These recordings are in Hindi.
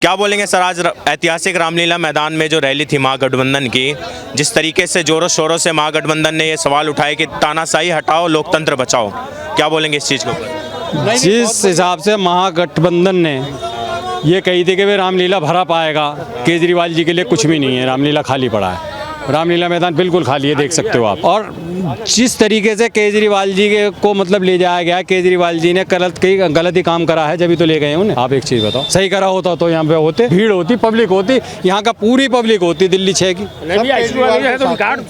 क्या बोलेंगे सर, आज ऐतिहासिक रामलीला मैदान में जो रैली थी महागठबंधन की, जिस तरीके से जोरों शोरों से महागठबंधन ने ये सवाल उठाए कि तानाशाही हटाओ लोकतंत्र बचाओ, क्या बोलेंगे इस चीज़ को? जिस हिसाब से महागठबंधन ने ये कही थी कि वे रामलीला भरा पाएगा, केजरीवाल जी के लिए कुछ भी नहीं है, रामलीला खाली पड़ा है। रामलीला मैदान बिल्कुल खाली है, देख सकते हो आप। और जिस तरीके से केजरीवाल जी को मतलब ले जाया गया, केजरीवाल जी ने गलत ही काम करा है, जब तो ले गए उन्हें। आप एक चीज़ बताओ, सही करा होता तो यहाँ पे होते, भीड़ होती, पब्लिक होती, यहाँ का पूरी पब्लिक होती दिल्ली 6 की। रिकॉर्ड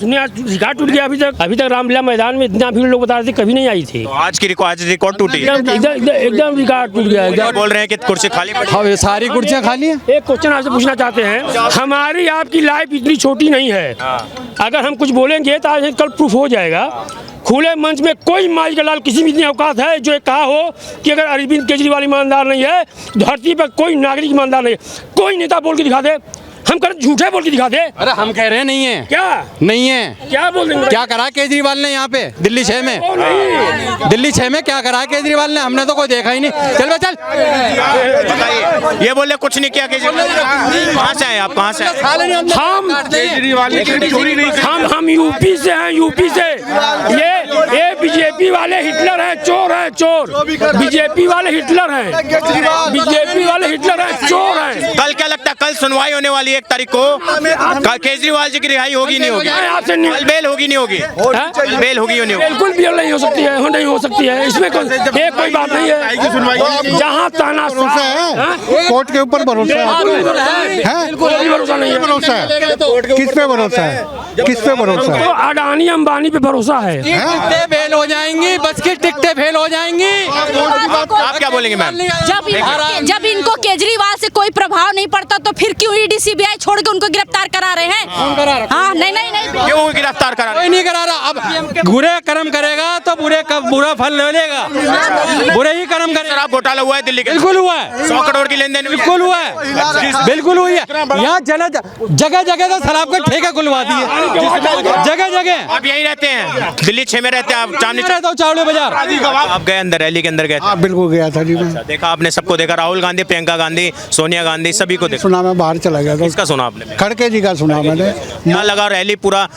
टूट गया। अभी तक रामलीला मैदान में इतना भीड़ लोग बता रहे थे कभी नहीं आई थी। तो आज रिकॉर्ड टूटी, एकदम रिकॉर्ड टूट गया। बोल रहे हैं कि कुर्सी खाली पड़ी। हाँ, सारी कुर्सियाँ खाली हैं। एक क्वेश्चन आपसे पूछना चाहते हैं, हमारी आपकी लाइफ इतनी छोटी नहीं है, अगर हम कुछ बोलेंगे तो आज कल प्रूफ हो जाएगा। खुले मंच में कोई माई का लाल किसी भी इतनी औकात है जो कहा हो कि अगर अरविंद केजरीवाल ईमानदार नहीं है, धरती पर कोई नागरिक ईमानदार नहीं है। कोई नेता बोल के दिखा दे, हम कर झूठे बोल के दिखा दे। अरे हम कह रहे हैं नहीं है, क्या नहीं है, क्या बोल रहे हैं? क्या करा केजरीवाल ने यहाँ पे दिल्ली 6 में? दिल्ली 6 में क्या करा केजरीवाल ने? हमने तो कोई देखा ही नहीं। चल बे चल, बताइए। ये बोले कुछ नहीं किया केजरीवाल। कहाँ से आए आप, कहाँ से आए? हम यूपी से हैं, यूपी से। ये बीजेपी वाले हिटलर हैं, चोर हैं, चोर। बीजेपी वाले हिटलर हैं, बीजेपी वाले हिटलर हैं, चोर हैं। कल क्या लगता है, कल सुनवाई होने वाली 1 तारीख को, केजरीवाल जी की रिहाई होगी नहीं होगी? आपसे बेल होगी नहीं होगी? बेल होगी नहीं होगी? बिल्कुल बेल नहीं हो सकती है, नहीं हो सकती है। इसमें कोई बात नहीं है। जहाँ ताना कोर्ट के ऊपर भरोसा है, भरोसा नहीं है। भरोसा है, किस पे भरोसा है, किस पे भरोसा है? तो अडानी अंबानी पे भरोसा है। टिकटें फेल हो जाएंगी, बस की टिकटें फेल हो जाएंगी। आप क्या बोलेंगे मैम? जब इनको केजरीवाल से कोई प्रभाव नहीं पड़ता तो फिर क्यों ईडी सीबीआई छोड़ के उनको गिरफ्तार करा रहे हैं? हाँ, नहीं क्यों गिरफ्तार करा? कोई नहीं करा रहा। अब बुरे कर्म करेगा तो बुरा फल ले लेगा, बुरे ही कर्म करेगा। शराब घोटाला हुआ है दिल्ली के, बिल्कुल हुआ है। 100 करोड़ की लेन देन बिल्कुल हुआ है, बिल्कुल हुई है। यहाँ जगह जगह तो शराब का ठेका खुलवा दिए, जगह जगह। आप यहीं रहते हैं, दिल्ली 6 में रहते हैं आप? चांदनी रहता हूँ, चावड़े बाजार। आप गए अंदर, रैली के अंदर गए? हाँ बिल्कुल गया था जी मैं। देखा आपने, सबको देखा, राहुल गांधी, प्रियंका गांधी, सोनिया गांधी, सभी को देखा? सुना, मैं बाहर चला गया था। किसका सुना आपने? खड़के जी का सुना मैंने। क्या लगा? रैली पूरा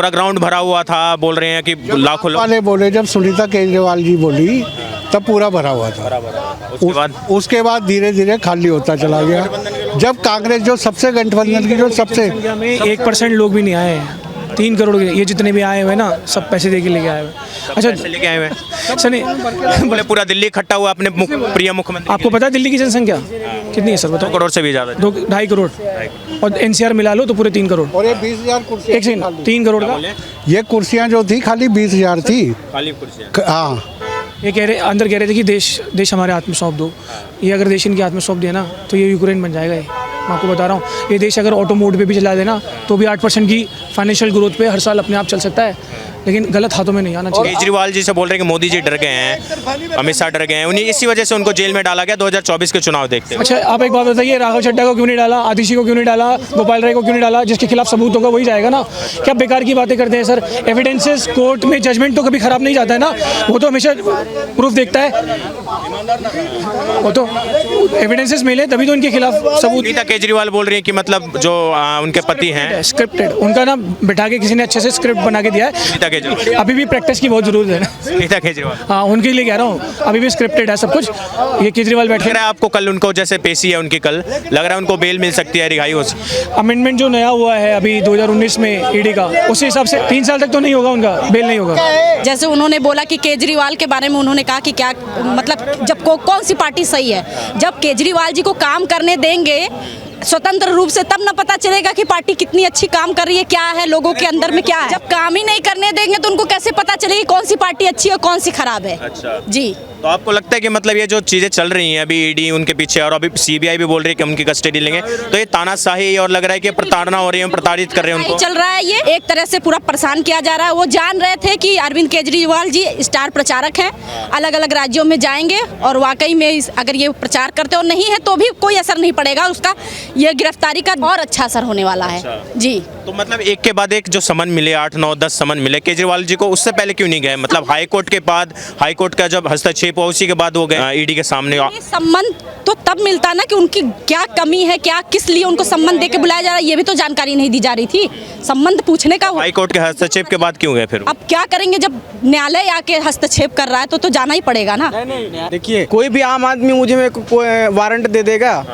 ग्राउंड भरा हुआ था, बोल रहे हैं कि लाखों लोग वाले बोले, जब सुनीता केजरीवाल जी बोली तब पूरा भरा हुआ था। उसके बाद धीरे धीरे खाली होता चला गया। जब कांग्रेस जो सबसे गठबंधन की जो सबसे 1% लोग भी नहीं आए हैं। 3 करोड़ के ये जितने भी आए हुए ना, सब पैसे दे के लेके आए हुए। अच्छा, लेके आए हुए सर नहीं बोले पूरा दिल्ली इकट्ठा हुआ अपने प्रिय मुख्यमंत्री। आपको पता है दिल्ली की जनसंख्या कितनी है सर? बताओ। 2 करोड़ से भी ज्यादा, 2-2.5 करोड़, और NCR मिला लो तो पूरे 3 करोड़। और ये 20,000 कुर्सी, एक सेकंड, 3 करोड़ का ये कुर्सियाँ जो थी खाली 20,000 थी। खाली कुर्सियां। हाँ, ये अंदर कह रहे थे कि देश हमारे हाथ में सौंप दो। ये अगर देश इनके हाथ में सौंप दिया ना तो ये यूक्रेन बन जाएगा। ये मैं आपको बता रहा हूँ। ये देश अगर ऑटो मोड पे भी चला देना तो भी 8% की फाइनेंशियल ग्रोथ पे हर साल अपने आप चल सकता है, लेकिन गलत हाथों में नहीं आना चाहिए। केजरीवाल जी से बोल रहे हैं कि मोदी जी डर गए हैं, अमित शाह डर गए हैं, उन्हीं इसी वजह से उनको जेल में डाला गया 2024 के चुनाव देखते हैं। अच्छा, आप एक बात बताइए, राघव चड्डा को क्यों नहीं डाला, आतिशी को क्यों नहीं डाला, गोपाल राय को क्यों नहीं डाला? जिसके खिलाफ सबूत होगा वही जाएगा ना। क्या बेकार की बातें करते हैं सर? एविडेंसेस कोर्ट में जजमेंट तो कभी खराब नहीं जाता है ना, वो तो हमेशा प्रूफ देखता है। वो तो एविडेंसेस मिले तभी तो उनके खिलाफ सबूत। नीता केजरीवाल बोल रही है कि मतलब जो उनके पति हैं, स्क्रिप्टेड, उनका ना बिठा के किसी ने अच्छे से स्क्रिप्ट बना के दिया है। नीता केजरीवाल अभी भी प्रैक्टिस की बहुत जरूरत है ना। नीता केजरीवाल, हाँ, उनके लिए कह रहा हूँ, अभी भी स्क्रिप्टेड है सब कुछ। ये केजरीवाल बैठ लग रहा है आपको कल उनको जैसे पेशी है उनकी, कल लग रहा है उनको बेल मिल सकती है, रिहाई हो सकती है? अमेंडमेंट जो नया हुआ है अभी 2019 में ईडी का, उस हिसाब से 3 साल तक तो नहीं होगा, उनका बेल नहीं होगा। जैसे उन्होंने बोला कि केजरीवाल के बारे में उन्होंने कहा कि क्या मतलब जब कौन सी पार्टी सही है, जब केजरीवाल जी को काम करने देंगे स्वतंत्र रूप से तब न पता चलेगा कि पार्टी कितनी अच्छी काम कर रही है, क्या है लोगों के अंदर में क्या है। जब काम ही नहीं करने देंगे तो उनको कैसे पता चलेगी कौन सी पार्टी अच्छी है और कौन सी खराब है? अच्छा जी। तो आपको लगता है कि मतलब ये जो चीजें चल रही हैं अभी, ईडी उनके पीछे और अभी सीबीआई भी बोल रही है कि उनकी कस्टडी लेंगे, तो ये तानाशाही और लग रहा है कि प्रताड़ना हो रही है, प्रताड़ित कर रहे हैं उनको? चल रहा है ये, एक तरह से पूरा परेशान किया जा रहा है। वो जान रहे थे कि अरविंद केजरीवाल जी स्टार प्रचारक हैं, अलग अलग राज्यों में जाएंगे और वाकई में अगर ये प्रचार करते और नहीं है तो भी कोई असर नहीं पड़ेगा उसका, ये गिरफ्तारी का और अच्छा असर होने वाला है। जी, तो मतलब एक के बाद एक जो समन मिले, 8, 9, 10 समन मिले केजरीवाल जी को, उससे पहले क्यों नहीं गए? मतलब हाई कोर्ट के बाद, हाई कोर्ट का जब हस्तक्षेप पॉलिसी के बाद वो गए ईडी के सामने। ये संबंध तो तब मिलता ना कि उनकी क्या कमी है, क्या किस लिए उनको संबंध दे के बुलाया जा रहा है, ये भी तो जानकारी नहीं दी जा रही थी। संबंध पूछने का हाई कोर्ट के हस्तक्षेप के बाद क्यों गए फिर? अब क्या करेंगे, जब न्यायालय आके हस्तक्षेप कर रहा है तो जाना ही पड़ेगा ना। देखिए, कोई भी आम आदमी मुझे मेरे को वारंट दे देगा?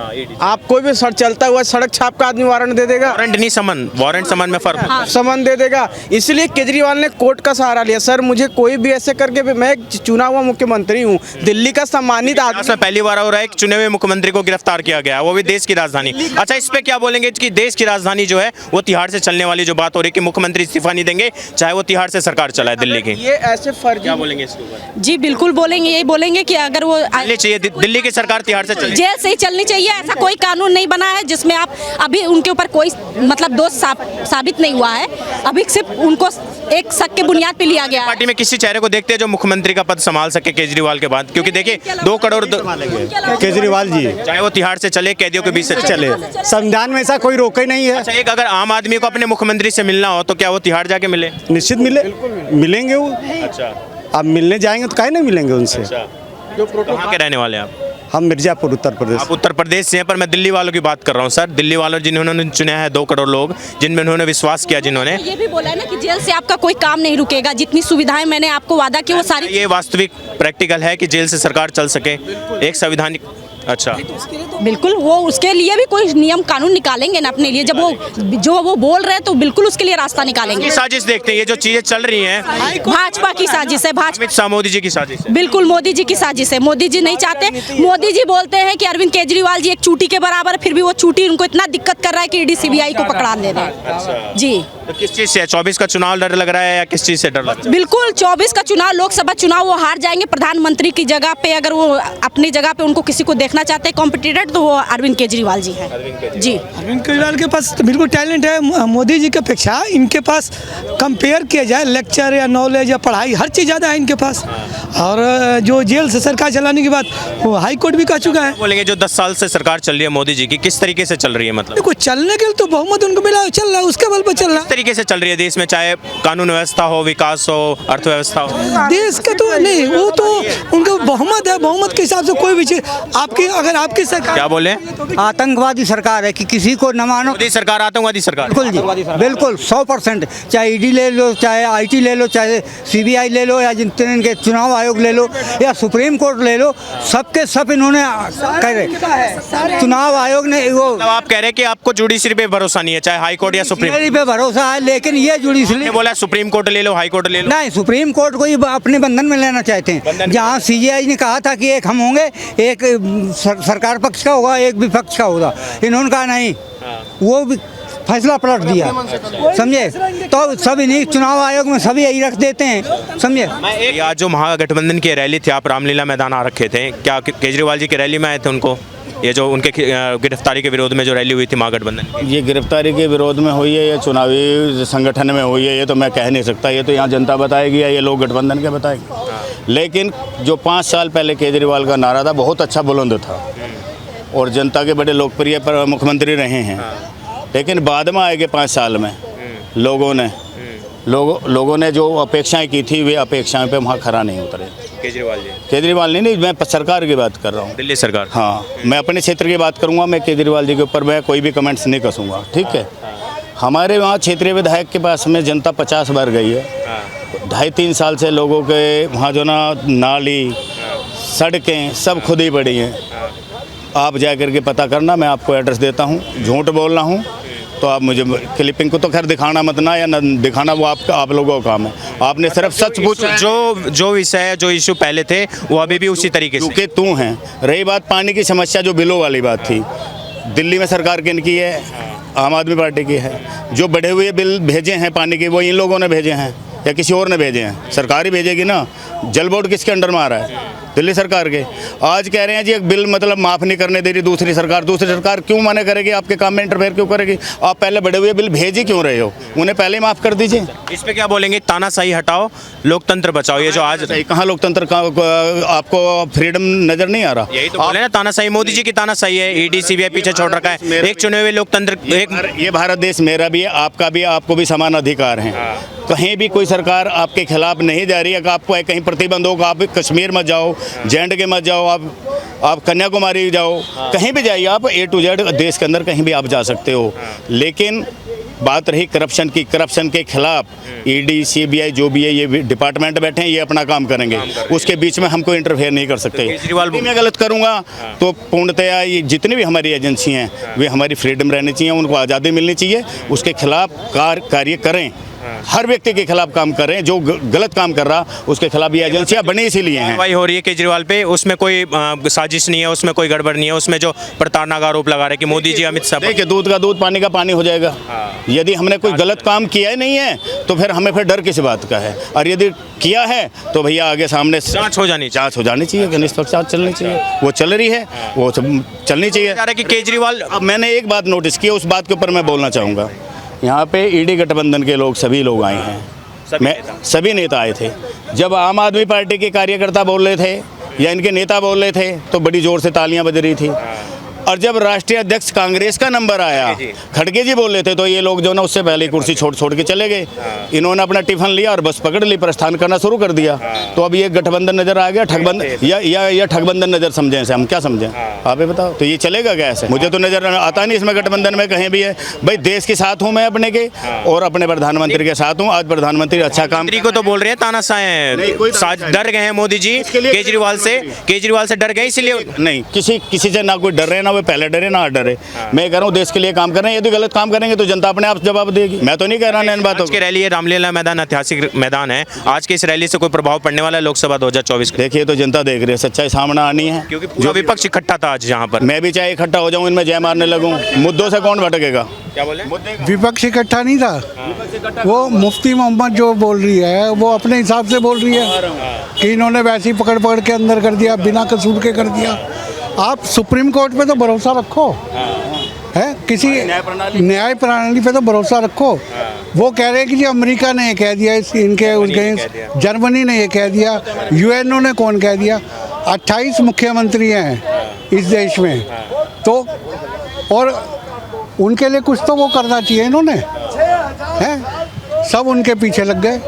आप कोई भी चलता हुआ सड़क छाप का आदमी वारंट दे देगा? वारंट नहीं, समन, वारंट समन में फर्क है। समन दे देगा। इसलिए केजरीवाल ने कोर्ट का सहारा लिया। सर, मुझे कोई भी ऐसे करके, मैं चुना हुआ मुख्यमंत्री हूँ, दिल्ली का सम्मानित आदमी। पहली बार हो रहा है कि चुने हुए मुख्यमंत्री को गिरफ्तार किया गया, वो भी देश की राजधानी। अच्छा, इस पे क्या बोलेंगे कि देश की राजधानी जो है वो तिहाड़ से चलने वाली जो बात हो रही है कि मुख्यमंत्री इस्तीफा नहीं देंगे चाहे वो तिहाड़ से सरकार चलाए दिल्ली की, ये ऐसे फर्जी, क्या बोलेंगे इसके ऊपर? जी बिल्कुल बोलेंगे, यही बोलेंगे कि अगर वो चाहिए दिल्ली की सरकार तिहाड़ से चले, जेल से ही चलनी चाहिए। ऐसा कोई कानून नहीं बना है जिसमें आप अभी उनके ऊपर कोई मतलब दोष साबित नहीं हुआ है। अभी सिर्फ उनको एक शक के बुनियाद पे लिया गया है। पार्टी में किसी चेहरे को देखते हैं जो मुख्यमंत्री का पद संभाल सके केजरीवाल के बाद? क्योंकि देखिए 2 करोड़ केजरीवाल जी चाहे वो तिहाड़ से चले, कैदियों के बीच से चले। संविधान में ऐसा कोई रोके नहीं है। अच्छा, एक अगर आम आदमी को अपने मुख्यमंत्री से मिलना हो तो क्या वो तिहाड़ जाके मिले? निश्चित मिलेंगे वो। अच्छा, अब मिलने जाएंगे तो काहे नहीं मिलेंगे उनसे। कहाँ के रहने वाले हैं आप? हम मिर्जापुर, उत्तर प्रदेश। आप उत्तर प्रदेश से हैं, पर मैं दिल्ली वालों की बात कर रहा हूँ सर। दिल्ली वालों जिन्होंने चुना है 2 करोड़ लोग, जिनमें उन्होंने विश्वास किया, जिन्होंने ये भी बोला है ना कि जेल से आपका कोई काम नहीं रुकेगा, जितनी सुविधाएं मैंने आपको वादा की वो सारी। ये वास्तविक प्रैक्टिकल है कि जेल से सरकार चल सके एक संवैधानिक? अच्छा, बिल्कुल, वो उसके लिए भी कोई नियम कानून निकालेंगे ना अपने लिए। जब वो बोल रहे हैं तो बिल्कुल उसके लिए रास्ता निकालेंगे। ये साजिश देखते हैं, ये जो चीजें चल रही हैं, भाजपा की साजिश है, भाजपा, अमित शाह मोदी जी की साजिश है। बिल्कुल मोदी जी की साजिश है। मोदी जी नहीं चाहते। मोदी जी बोलते हैं कि अरविंद केजरीवाल जी एक चूटी के बराबर, फिर भी वो चूटी उनको इतना दिक्कत कर रहा है कि ईडी सीबीआई को पकड़ा ले रहे हैं। जी, तो किस चीज से? 24 का चुनाव डर लग रहा है या किस चीज से डर लग रहा है? बिल्कुल 24 का चुनाव, लोकसभा चुनाव वो हार जाएंगे। प्रधानमंत्री की जगह पे अगर वो अपनी जगह पे उनको किसी को देखना चाहते हैं कॉम्पिटिटर, तो वो अरविंद केजरीवाल जी हैं। जी, अरविंद केजरीवाल के पास तो बिल्कुल टैलेंट है। मोदी जी की अपेक्षा इनके पास कंपेयर किया जाए लेक्चर या नॉलेज या पढ़ाई, हर चीज़ ज़्यादा है इनके पास। और जो जेल से सरकार चलाने की बात वो हाई कोर्ट भी कह चुका है। बोलेंगे जो 10 साल से सरकार चल रही है मोदी जी की, किस तरीके से चल रही है? मतलब देखो, चलने के लिए तो बहुमत उनको मिला, चल रहा है, उसके बल पर चल रहा है। किस तरीके से चल रही है देश में, चाहे कानून व्यवस्था हो, विकास हो, अर्थव्यवस्था हो? देश का तो नहीं, वो तो उनका बहुमत है, बहुमत के हिसाब से कोई भी चीज आपकी, अगर आपकी सरकार। क्या बोले? आतंकवादी सरकार है कि किसी को न मानो। मोदी सरकार आतंकवादी सरकार? बिल्कुल जी, बिल्कुल 100%। चाहे ईडी ले लो, चाहे आईटी ले लो, चाहे सीबीआई ले लो, या जितने इनके चुनाव आयोग ले लो, या सुप्रीम कोर्ट ले लो, सबके सब इन्होंने कह रहे चुनाव आयोग ने वो। मतलब आप कह रहे हैं कि आपको जुडिशरी पे भरोसा नहीं है, चाहे हाई कोर्ट या सुप्रीम? जुडिशरी पे भरोसा है, लेकिन ये जुडिशरी बोला सुप्रीम कोर्ट ले लो, हाई कोर्ट ले लो। नहीं, सुप्रीम कोर्ट को ये अपने बंधन में लेना चाहते हैं। जहाँ सीजीआई ने कहा था कि एक हम होंगे, एक सरकार पक्ष का होगा, एक विपक्ष का होगा, इन्होंने कहा नहीं, वो भी फैसला पलट दिया। समझे? तो सब इन्हीं चुनाव आयोग में सभी यही रख देते हैं। समझे? आज जो महागठबंधन की रैली थी, आप रामलीला मैदान आ रखे थे, क्या केजरीवाल जी की रैली में आए थे उनको? ये जो उनके गिरफ्तारी के विरोध में जो रैली हुई थी महागठबंधन की? ये गिरफ्तारी के विरोध में हुई है या चुनावी संगठन में हुई है, ये तो मैं कह नहीं सकता। ये तो यहाँ जनता बताएगी या ये लोग गठबंधन के बताएंगे। लेकिन जो 5 साल पहले केजरीवाल का नारा था, बहुत अच्छा बुलंद था और जनता के बड़े लोकप्रिय मुख्यमंत्री रहे हैं। लेकिन बाद में आए 5 साल में लोगों ने जो अपेक्षाएं की थी, वे अपेक्षाएं पे वहाँ खरा नहीं उतरे। केजरीवाल नहीं, मैं सरकार की बात कर रहा हूँ, दिल्ली सरकार। हाँ, मैं अपने क्षेत्र की बात करूँगा। मैं केजरीवाल जी के ऊपर मैं कोई भी कमेंट्स नहीं कसूँगा, ठीक है। हमारे वहाँ क्षेत्रीय विधायक के पास में जनता 50 बार गई है। 2.5-3 साल से लोगों के वहाँ जो नाली, सड़कें सब खुद ही पड़ी हैं। आप जा करके पता करना, मैं आपको एड्रेस देता हूँ। झूठ बोल रहा हूँ तो आप मुझे क्लिपिंग को तो खैर दिखाना मत ना, या न दिखाना वो आप लोगों का काम है। आपने सिर्फ सच पूछ। जो विषय, जो इशू पहले थे वो अभी भी उसी तरीके से क्योंकि तू हैं। रही बात पानी की समस्या, जो बिलों वाली बात थी, दिल्ली में सरकार किनकी है? आम आदमी पार्टी की है। जो बढ़े हुए बिल भेजे हैं पानी के, वो इन लोगों ने भेजे हैं या किसी और ने भेजे हैं? सरकार ही भेजेगी ना। जल बोर्ड किसके अंडर में आ रहा है? दिल्ली सरकार के। आज कह रहे हैं जी एक बिल मतलब माफ़ नहीं करने दे रही दूसरी सरकार क्यों मना करेगी? आपके काम में इंटरफेयर क्यों करेगी? आप पहले बढ़े हुए बिल भेज ही क्यों रहे हो? उन्हें पहले ही माफ़ कर दीजिए। इस पे क्या बोलेंगे? तानाशाही हटाओ, लोकतंत्र बचाओ। ये जो आज कहाँ लोकतंत्र का आपको फ्रीडम नजर नहीं आ रहा? यही तो बोले ना, तानाशाही। मोदी जी की तानाशाही है, ईडी सीबीआई पीछे छोड़ रखा है। एक चुने हुए लोकतंत्र, ये भारत देश मेरा भी है, आपका भी, आपको भी समान अधिकार हैं। कहीं भी कोई सरकार आपके खिलाफ नहीं जा रही है। आपको कहीं प्रतिबंध होगा, आप कश्मीर मत जाओ, जेएंड के मत जाओ, आप कन्याकुमारी जाओ, कहीं भी जाइए आप, A to Z देश के अंदर कहीं भी आप जा सकते हो। लेकिन बात रही करप्शन की, करप्शन के खिलाफ ED CBI जो भी है, ये डिपार्टमेंट बैठे हैं, ये अपना काम करेंगे, उसके बीच में हम कोई इंटरफेयर नहीं कर सकते। केजरीवाल मैं गलत करूंगा तो पूर्णतया ये जितनी भी हमारी एजेंसी हैं वे हमारी फ्रीडम रहनी चाहिए, उनको आज़ादी मिलनी चाहिए, उसके खिलाफ कार्य करें, हर व्यक्ति के खिलाफ काम करें, जो गलत काम कर रहा उसके खिलाफ ये एजेंसियां बनी इसीलिए हैं। कार्रवाई हो रही है केजरीवाल पे, उसमें कोई साजिश नहीं है, उसमें कोई गड़बड़ नहीं है, उसमें जो प्रताड़ना का आरोप लगा रहे हैं कि मोदी जी अमित शाह देखिए, दूध का दूध पानी का पानी हो जाएगा। यदि हमने कोई गलत काम किया ही नहीं है तो फिर हमें फिर डर किस बात का है, और यदि किया है तो भैया आगे सामने जांच हो जानी चाहिए, निष्पक्ष जांच चलनी चाहिए, वो चल रही है, वो चलनी चाहिए। कि केजरीवाल, अब मैंने एक बात नोटिस की, उस बात के ऊपर मैं बोलना चाहूँगा। यहाँ पे ED गठबंधन के लोग सभी लोग आए हैं, सभी नेता आए थे। जब आम आदमी पार्टी के कार्यकर्ता बोल रहे थे या इनके नेता बोल रहे थे तो बड़ी ज़ोर से तालियां बज रही थी, और जब राष्ट्रीय अध्यक्ष कांग्रेस का नंबर आया, खड़गे जी बोल रहे थे, तो ये लोग जो ना उससे पहले कुर्सी छोड़ के चले गए। इन्होंने अपना टिफिन लिया और बस पकड़ ली, प्रस्थान करना शुरू कर दिया। तो अब ये गठबंधन नजर आ गया, ठगबंधन या ठगबंधन नजर समझें इसे, हम क्या समझें, आप ही बताओ। तो ये चलेगा क्या ऐसे? मुझे तो नजर आता नहीं इसमें गठबंधन में कहीं भी है। भाई देश के साथ हूँ मैं अपने के, और अपने प्रधानमंत्री के साथ हूँ। आज प्रधानमंत्री अच्छा काम को तो बोल रहे हैं तानाशाह हैं, डर गए हैं मोदी जी केजरीवाल से डर गए, इसलिए नहीं किसी से ना कोई डर रहे, ना वो पहले डरे ना डरे। मैं कह रहा हूँ देश के लिए काम कर रहे हैं, यदि गलत काम करेंगे तो जनता अपने आप जवाब देगी। मैं तो नहीं कह रहा इन बातों की रैली है, रामलीला मैदान ऐतिहासिक मैदान है, आज की इस रैली से कोई प्रभाव पड़ने वाला है लोकसभा 2024? देखिए तो जनता देख रही है, सच्चाई सामने आनी है, क्योंकि जो विपक्ष इकट्ठा था आज यहाँ पर। मैं भी चाहे इकट्ठा हो जाऊँ, इनमें जय मारने लगूँ, मुद्दों से कौन भटकेगा? क्या बोले? विपक्ष इकट्ठा नहीं था, वो मुफ्ती मोहम्मद जो बोल रही है वो अपने हिसाब से बोल रही है कि इन्होंने वैसे ही पकड़ के अंदर कर दिया, बिना कसूर के कर दिया। आप सुप्रीम कोर्ट पे तो भरोसा रखो, है किसी न्याय प्रणाली पे तो भरोसा रखो। वो कह रहे हैं कि जी अमेरिका ने ये कह दिया, इनके अगेंस्ट जर्मनी ने ये कह दिया, UNO ने कौन कह दिया? 28 मुख्यमंत्री हैं इस देश में, तो और उनके लिए कुछ तो वो करना चाहिए इन्होंने, हैं सब उनके पीछे लग गए।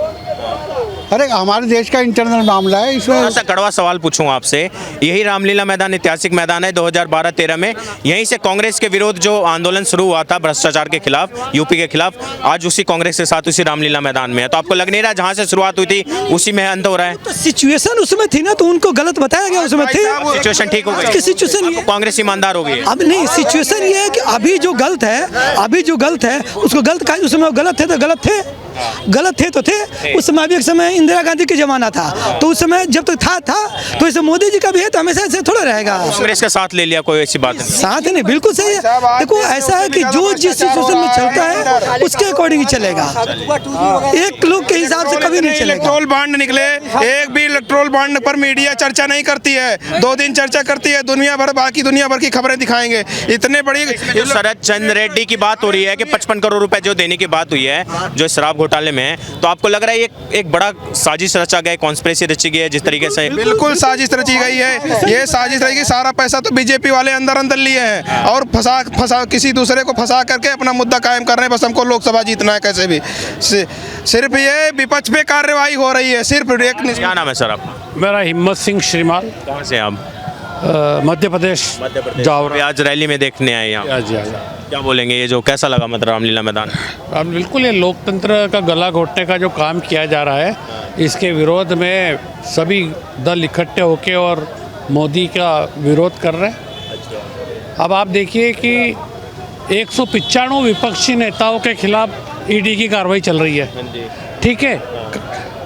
अरे हमारे देश का इंटरनल मामला है, इसमें ऐसा कड़वा सवाल पूछूंगा आपसे। यही रामलीला मैदान ऐतिहासिक मैदान है, 2012-13 में यहीं से कांग्रेस के विरोध जो आंदोलन शुरू हुआ था भ्रष्टाचार के खिलाफ, यूपी के खिलाफ, आज उसी कांग्रेस के साथ उसी रामलीला मैदान में है। तो आपको लग नहीं रहा जहां से शुरुआत हुई थी उसी में अंत हो रहा है? तो सिचुएशन उसमें थी ना, तो उनको गलत बताया गया, उसमें थे। सिचुएशन ठीक हो गई, सिचुएशन कांग्रेस ईमानदार हो गई है। अब नहीं, सिचुएशन ये है कि अभी जो गलत है उसको गलत कहा, उसमें गलत थे तो गलत थे तो थे। उस समय भी एक समय इंदिरा गांधी के जमाना था, तो उस समय जब तक था तो इसे मोदी जी का भी है तो हमेशा ऐसे थोड़ा रहेगा। कांग्रेस का साथ ले लिया, कोई ऐसी बात नहीं। साथ नहीं, बिल्कुल सही है। देखो ऐसा है कि जो जिस सिचुएशन में चलता है उसके अकॉर्डिंग ही चलेगा, एक लोग के हिसाब से कभी नहीं चलेगा। इलेक्ट्रोल बॉन्ड निकले, एक भी इलेक्ट्रोल बॉन्ड पर मीडिया चर्चा नहीं करती है, 2 दिन चर्चा करती है, बाकी दुनिया भर की खबरें दिखाएंगे। इतने बड़ी शरद चंद्र रेड्डी की बात हो रही है कि 55 करोड़ रुपए जो देने की बात हुई है जो शराब घोटाले में है, तो आपको लग रहा है ये एक बड़ा साजिश रचा गया, कॉन्स्पिरेसी रची गई है जिस तरीके से? बिल्कुल साजिश रची गई है, ये साजिश रहेगी। सारा पैसा तो बीजेपी वाले अंदर लिए हैं और फंसा किसी दूसरे को फंसा करके अपना मुद्दा कायम कर रहे हैं। बस हमको लोकसभा जीतना है कैसे भी, सिर्फ ये विपक्ष पे कार्रवाई हो रही है, सिर्फ एक। क्या नाम है सर आपका? मेरा हिम्मत सिंह श्रीमाल। कहाँ से आप? मध्य प्रदेश जावरा। आज रैली में देखने आए यहाँ, क्या बोलेंगे? ये जो कैसा लगा मतलब रामलीला मैदान? बिल्कुल, ये लोकतंत्र का गला घोटने का जो काम किया जा रहा है, इसके विरोध में सभी दल इकट्ठे होके और मोदी का विरोध कर रहे हैं। अब आप देखिए कि 195 विपक्षी नेताओं के खिलाफ ED की कार्रवाई चल रही है, ठीक है।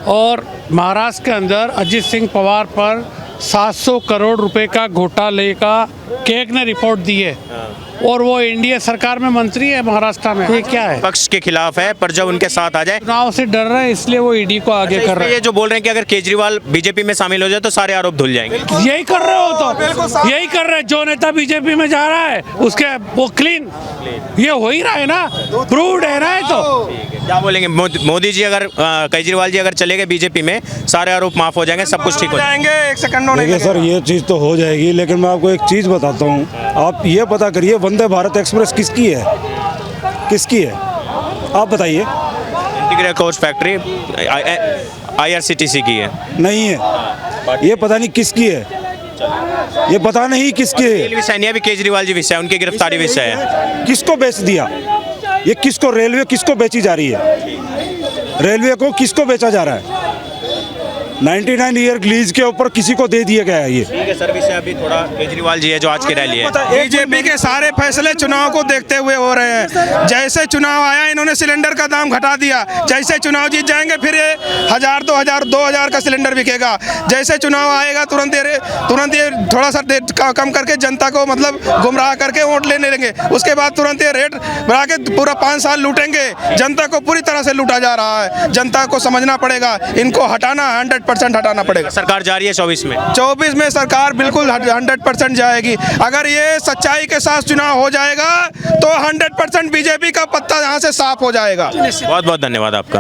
और महाराष्ट्र के अंदर अजित सिंह पवार पर 700 करोड़ रुपए का घोटाले का केक ने रिपोर्ट दी है, और वो एनडीए सरकार में मंत्री है महाराष्ट्र में। ये क्या है? पक्ष के खिलाफ है, पर जब उनके साथ आ जाए चुनाव से डर रहे हैं, इसलिए वो ED को आगे कर रहे हैं। ये जो बोल रहे हैं कि अगर केजरीवाल बीजेपी में शामिल हो जाए तो सारे आरोप धुल जाएंगे, यही कर रहे हो तो यही कर रहे हैं। जो नेता बीजेपी में जा रहा है उसके वो क्लीन, ये हो ही रहा है ना, प्रूव्ड है ना। तो क्या बोलेंगे मोदी जी अगर केजरीवाल जी अगर चले गए बीजेपी में, सारे आरोप माफ हो जाएंगे, सब कुछ ठीक हो जाएंगे? एक सेकंड देखिए सर, ये चीज़ तो हो जाएगी, लेकिन मैं आपको एक चीज़ बताता हूँ। आप ये पता करिए वंदे भारत एक्सप्रेस किसकी है, आप बताइए। इंटीग्रेटेड कोच फैक्ट्री IRCTC की है? नहीं है। ये पता नहीं किसकी है, ये पता नहीं किसकी है। रेल विषय नहीं, अभी केजरीवाल जी विषय, उनकी गिरफ्तारी विषय है। किसको बेच दिया ये, किसको, रेलवे किसको बेची जा रही है, रेलवे को किसको बेचा जा रहा है? 99 ईयर लीज के ऊपर किसी को दे दिया गया है ये। ठीक है सर, विषय अभी थोड़ा केजरीवाल जी है जो आज की रैली है। बीजेपी के सारे फैसले चुनाव को देखते हुए हो रहे हैं। जैसे चुनाव आया इन्होंने सिलेंडर का दाम घटा दिया, जैसे चुनाव जीत जाएंगे फिर ये 1000 2000 का सिलेंडर बिकेगा। जैसे चुनाव आएगा तुरंत ये थोड़ा सा रेट कम करके जनता को मतलब गुमराह करके वोट लेने लेंगे। उसके बाद तुरंत ये रेट बढ़ा के पूरा 5 साल लूटेंगे। जनता को पूरी तरह से लूटा जा रहा है, जनता को समझना पड़ेगा, इनको हटाना 100% हटाना पड़ेगा। सरकार जा रही है 24 में, 24 में सरकार बिल्कुल 100% जाएगी। अगर ये सच्चाई के साथ चुनाव हो जाएगा तो 100% बीजेपी का पत्ता यहाँ से साफ हो जाएगा। बहुत बहुत धन्यवाद आपका।